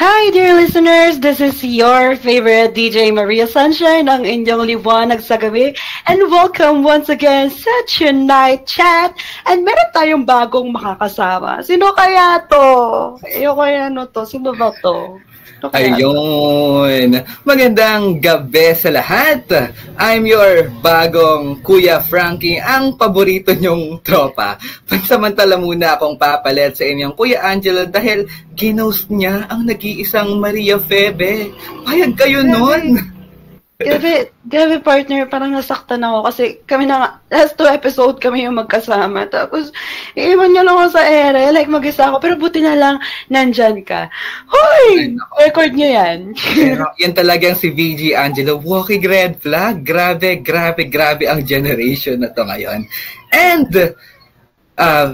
Hi, dear listeners! This is your favorite DJ Maria Sunshine, ang inyong liwanag sa gabi. And welcome once again sa Tonight Chat. And meron tayong bagong makakasama. Sino kaya to? Sino ba to? Ayun! Magandang gabi sa lahat! I'm your bagong Kuya Frankie, ang paborito nyong tropa. Pansamantala muna akong papalit sa inyong Kuya Angelo dahil ginost niya ang nag-iisang Maria Febe. Payag kayo nun! Grabe partner, parang nasaktan ako kasi kami na last 2 episode kami yung magkasama. Tapos, iiwan niya lang ako sa ere, like mag-isa ako. Pero buti na lang, nandyan ka. Hoy! Record niyo yan. Pero yan talagang si VG Angelo, walking red flag. Grabe ang generation na to ngayon. And,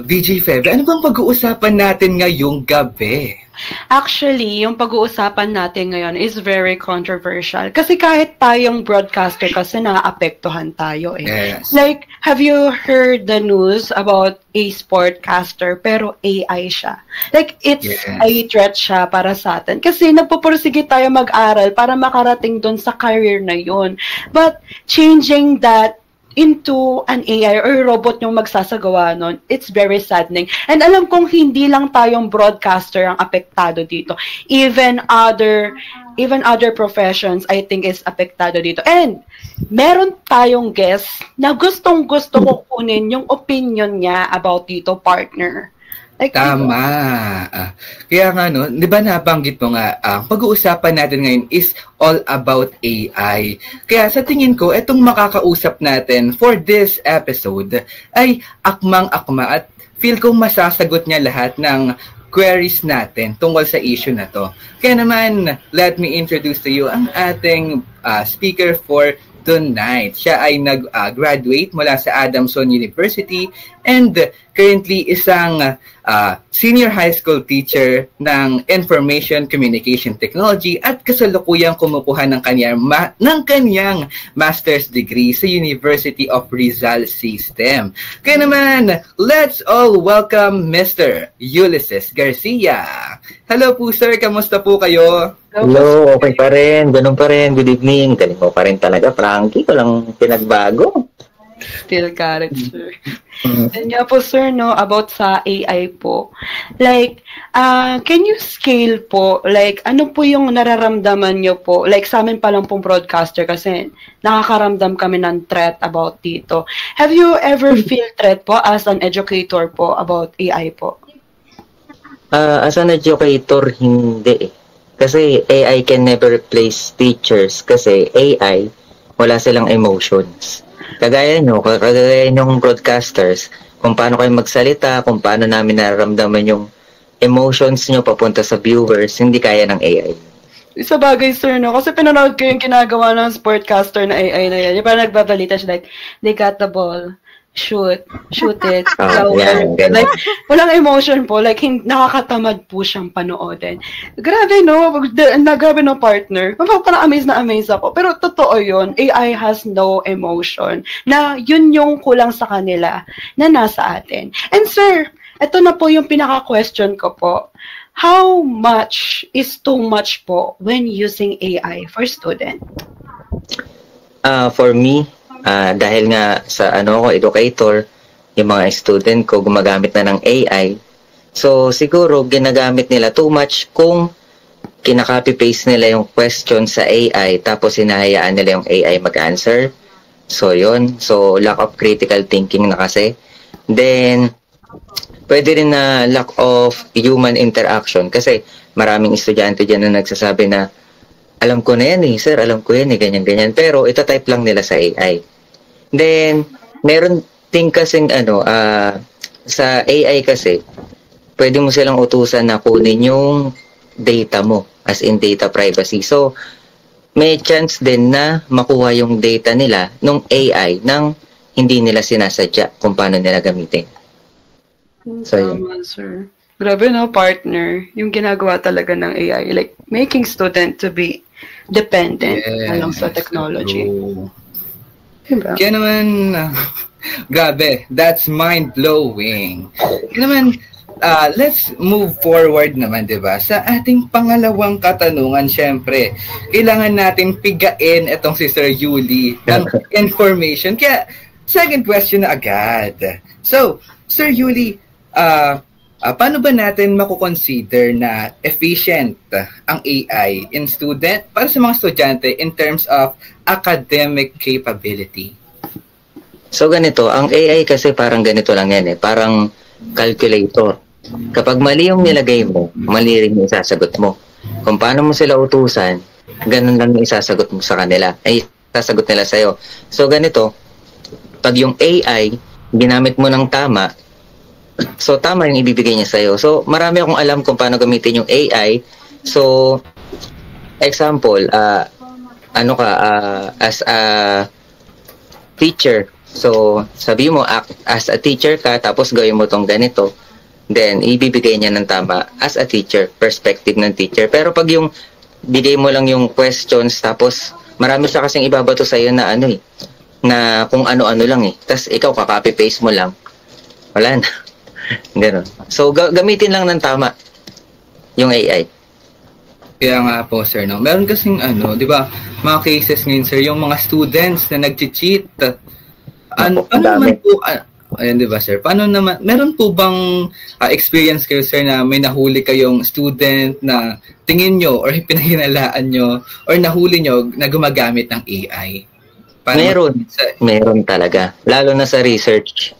VG Febe, ano bang pag-uusapan natin ngayong gabi? Actually, yung pag-uusapan natin ngayon is very controversial. Kasi kahit tayong broadcaster kasi naaapektuhan tayo eh. Yes. Like, have you heard the news about a sportcaster pero AI siya? Like, it's a threat siya para sa atin. Kasi nagpupursige tayo mag-aral para makarating dun sa career na yun. But changing that into an AI or robot yung magsasagawa nun, it's very saddening. And alam kong hindi lang tayong broadcaster ang apektado dito. Even other professions, I think, is apektado dito. And meron tayong guest na gustong-gusto ko kunin yung opinion niya about dito, partner. Like, tama. Kaya nga, no, di ba nabanggit mo nga, pag-uusapan natin ngayon is all about AI. Kaya sa tingin ko, itong makakausap natin for this episode ay akmang-akma at feel kong masasagot niya lahat ng queries natin tungkol sa issue na to. Kaya naman, let me introduce to you ang ating speaker for tonight. Siya ay nag-graduate mula sa Adamson University and currently isang senior high school teacher ng Information Communication Technology at kasalukuyang kumukuha ng kanyang master's degree sa University of Rizal System. Kaya naman, let's all welcome Mr. Ulysses Garcia. Hello po sir, kamusta po kayo? Hello, okay pa rin, ganun pa rin, good evening. Galing mo pa rin talaga, Frankie, walang pinagbago. Still character. And yeah po sir, no, about sa AI po. Like, can you scale po, like, ano po yung nararamdaman nyo po? Like, sa amin pa lang pong broadcaster kasi nakakaramdam kami ng threat about dito. Have you ever feel threat po as an educator po about AI po? As an educator, hindi. Kasi AI can never replace teachers kasi AI, wala silang emotions. Kagaya yung broadcasters, kung paano kayo magsalita, kung paano namin nararamdaman yung emotions nyo papunta sa viewers, hindi kaya ng AI. Sa bagay, sir, no? Kasi pinanood ko yung ginagawa ng sportcaster na AI na yan. Yung parang nagbabalita siya, like, they got the ball, shoot it, like, walang emotion po, like, nakakatamad po siyang panoodin. Grabe, no? Grabe, no, partner? Parang amaze na amaze ako. Pero totoo yun, AI has no emotion, na yun yung kulang sa kanila, na nasa atin. And sir, ito na po yung pinaka-question ko po. How much is too much po when using AI for student? For me, dahil nga sa ko educator, yung mga student ko gumagamit na ng AI. So siguro ginagamit nila too much kung kinaka-copy-paste nila yung question sa AI tapos hinahayaan nila yung AI mag-answer. So yun, so lack of critical thinking na kasi. Then pwede rin na lack of human interaction kasi maraming estudyante dyan na nagsasabi na alam ko na yan sir, alam ko yan ganyan-ganyan. Pero ito type lang nila sa AI. Then, meron din kasing sa AI kasi, pwede mo silang utusan na kunin yung data mo, as in data privacy. So, may chance din na makuha yung data nila nung AI nang hindi nila sinasadya kung paano nila gamitin. So, tama, sir. Grabe, no, partner, yung ginagawa talaga ng AI, like, making student to be dependent along sa technology. Diba? Kaya naman, grabe, that's mind-blowing. Kaya naman, let's move forward naman, di ba? Sa ating pangalawang katanungan, syempre, kailangan natin pigain itong si Sir Yuli ng information. Kaya, second question na agad. So, Sir Yuli, paano ba natin makukonsider na efficient ang AI in student, para sa mga estudyante in terms of academic capability? So ganito, ang AI kasi parang ganito lang yan parang calculator. Kapag mali yung nilagay mo, mali rin yung isasagot mo. Kung paano mo sila utusan, ganun lang yung isasagot mo sa kanila. Ay, isasagot nila sa'yo. So ganito, pag yung AI, ginamit mo ng tama, so tama yung ibibigay niya sa'yo. So marami akong alam kung paano gamitin yung AI. So, example, as a teacher, so, sabi mo, as a teacher ka, tapos gawin mo tong ganito, then, ibibigay niya ng tama as a teacher, perspective ng teacher. Pero pag yung, bigay mo lang yung questions, tapos, marami siya kasing ibabato sa'yo na na kung ano-ano lang Tapos, ikaw, kaka-copy-paste mo lang. Wala na. Ganun. So, gamitin lang ng tama yung AI. Kaya nga po, sir, no? Meron kasing, di ba, mga cases ngayon, sir, yung mga students na nag-cheat. Ano naman po, ayan, di ba, sir? Paano naman, meron po bang experience kayo, sir, na may nahuli kayong student na tingin nyo or pinahinalaan nyo or nahuli nyo na gumagamit ng AI? Meron talaga. Lalo na sa research.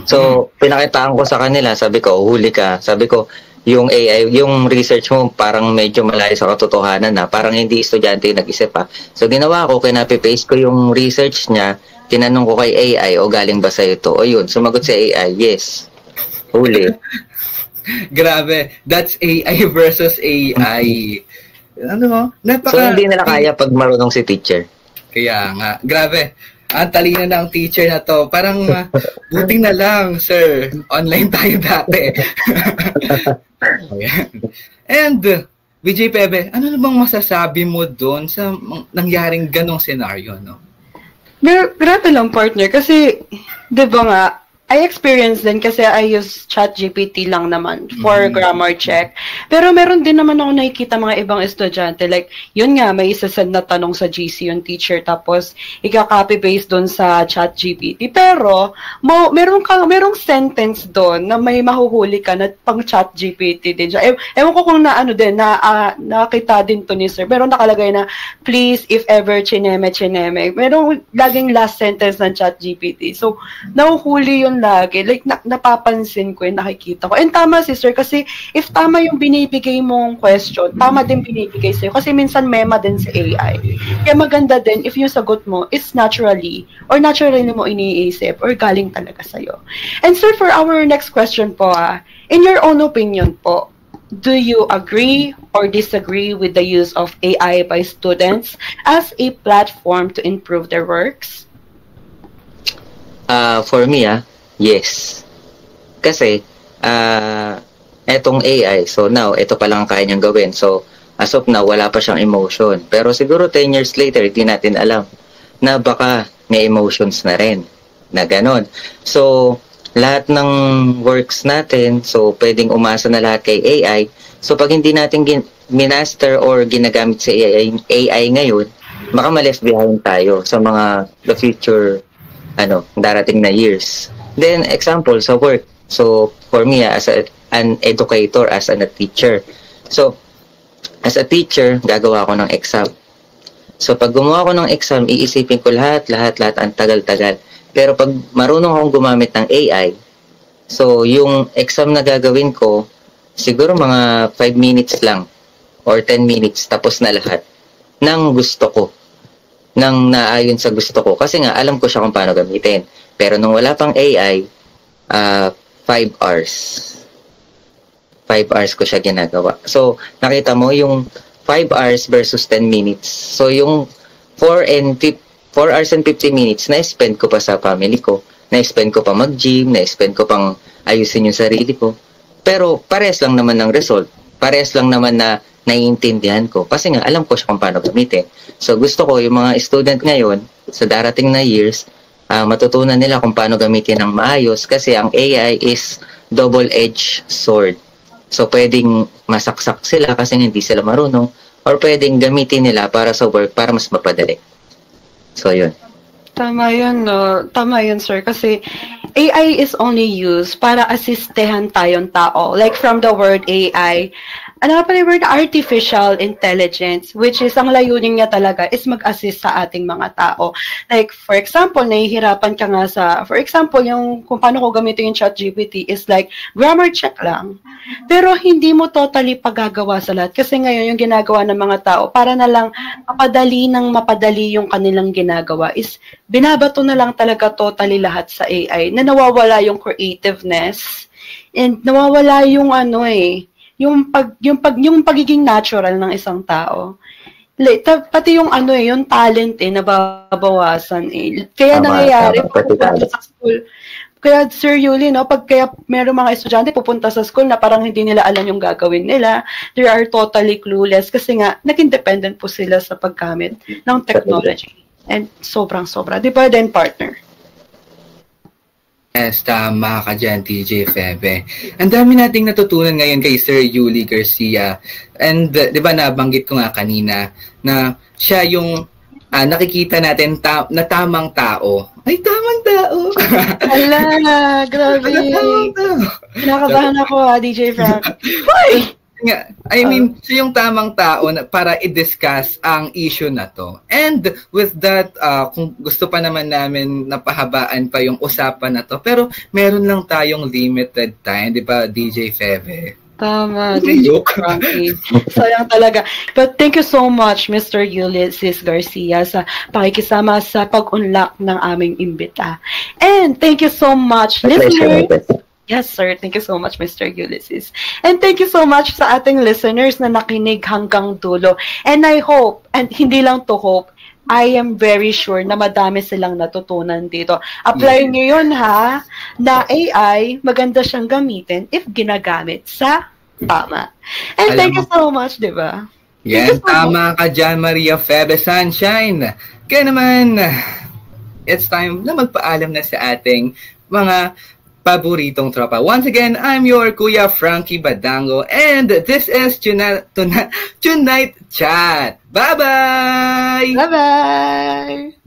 So, pinakitaan ko sa kanila, sabi ko, huli ka. Sabi ko, yung AI, yung research mo parang medyo malayo sa katotohanan parang hindi estudyante yung nag-isip So, ginawa ko, kinapi-paste ko yung research niya, tinanong ko kay AI, galing ba sa'yo to? O yun, sumagot si AI, yes. Huli. Grabe, that's AI versus AI. So, hindi nila kaya pag marunong si teacher. Kaya nga, grabe. Ang talino ng teacher na to. Parang, buting na lang, sir. Online tayo dati. And, VJ Pebe, ano na bang masasabi mo doon sa nangyaring ganong senaryo, no? Grabe lang, partner. Kasi, di ba nga, I experienced din kasi I use ChatGPT lang naman for grammar check. Pero meron din naman ako nakikita mga ibang estudyante. Like, yun nga, may isasend na tanong sa GC yung teacher tapos ika-copy-paste doon sa ChatGPT. Pero, merong sentence doon na may mahuhuli ka na pang ChatGPT din. Ewan ko kung nakita din to ni sir. Pero nakalagay na, please, if ever, chineme. Merong laging last sentence ng ChatGPT. So, nahuhuli yun lagi. Like, napapansin ko yun, nakikita ko. And tama si sir, kasi if tama yung binibigay mong question, tama din binibigay sa'yo. Kasi minsan mema din sa AI. Kaya maganda din if yung sagot mo is naturally mo iniisip or galing talaga sa'yo. And sir, for our next question po, in your own opinion po, do you agree or disagree with the use of AI by students as a platform to improve their works? For me, yes. Kasi, etong AI, so now, ito pa lang ang kaya niyang gawin. So, as of now, wala pa siyang emotion. Pero siguro 10 years later, hindi natin alam na baka may emotions na rin. Na ganon. So, lahat ng works natin, so pwedeng umasa na lahat kay AI. So, pag hindi natin minaster or ginagamit sa AI ngayon, baka ma-left behind tayo sa mga the future darating na years. Then, example, sa work. So, for me, as an educator, as a teacher. So, as a teacher, gagawa ko ng exam. So, pag gumawa ko ng exam, iisipin ko lahat, ang tagal-tagal. Pero pag marunong akong gumamit ng AI, so, yung exam na gagawin ko, siguro mga 5 minutes lang or 10 minutes, tapos na lahat ng gusto ko. Nang naayon sa gusto ko. Kasi nga, alam ko siya kung paano gamitin. Pero nung wala pang AI, 5 hours. 5 hours ko siya ginagawa. So, nakita mo yung 5 hours versus 10 minutes. So, yung 4 hours and 50 minutes, na-spend ko pa sa family ko. Na-spend ko pa mag-gym, na-spend ko pang ayusin yung sarili ko. Pero, parehas lang naman ng result. Parehas lang naman na naiintindihan ko. Kasi nga, alam ko siya kung paano gamitin. So, gusto ko yung mga student ngayon, sa darating na years, matutunan nila kung paano gamitin ng maayos kasi ang AI is double-edged sword. So, pwedeng masaksak sila kasi hindi sila marunong or pwedeng gamitin nila para sa work para mas mapadali. So, yun. Tama yun, no? Tama yun, sir. Kasi AI is only used para asistehan tayong tao. Like from the word AI, ano pa yung word? Artificial intelligence, which is ang layunin niya talaga is mag-assist sa ating mga tao. Like, for example, nahihirapan ka nga sa, for example, yung kung paano ko gamitin yung ChatGPT is like, grammar check lang. Pero hindi mo totally pagagawa sa lahat. Kasi ngayon, yung ginagawa ng mga tao, para na lang mapadali yung kanilang ginagawa is, binabato na lang talaga totally lahat sa AI, na nawawala yung creativeness, and nawawala yung yung pagiging natural ng isang tao. Pati yung yung talent nababawasan Kaya nangyayari pupunta sa school. Kaya Sir Yuli, no, kaya meron mga estudyante pupunta sa school na parang hindi nila alam yung gagawin nila. They are totally clueless kasi nga naging dependent po sila sa paggamit ng technology. And sobrang-sobra. Di ba din, partner? Yes, tama ka dyan, TJ Febe. Ang dami nating natutunan ngayon kay Sir Yuli Garcia. And di ba nabanggit ko nga kanina na siya yung nakikita natin na tamang tao. Ay, tamang tao! Ala, grabe. Kinakabahan ako DJ Frank. Hoy! I mean, siya yung tamang tao para i-discuss ang issue na to. And with that, kung gusto pa naman namin napahabaan pa yung usapan na to, pero meron lang tayong limited time, di ba, DJ Febe? Tama, DJ Frankie. Sayang talaga. But thank you so much, Mr. Ulysses Garcia, sa pakikisama sa pag-unlock ng aming imbita. And thank you so much, listeners. Yes, sir. Thank you so much, Mr. Ulysses. And thank you so much sa ating listeners na nakinig hanggang dulo. And I hope, and hindi lang to hope, I am very sure na madami silang natutunan dito. Apply nyo yun, ha? Na AI, maganda siyang gamitin if ginagamit sa tama. And thank you so much, di ba? Yes, tama ka dyan, Maria Febe Sunshine. Kaya naman, it's time na magpaalam na sa ating mga paboritong tropa. Once again, I'm your Kuya Frankie Badango and this is Tonight Chat. Bye-bye! Bye-bye!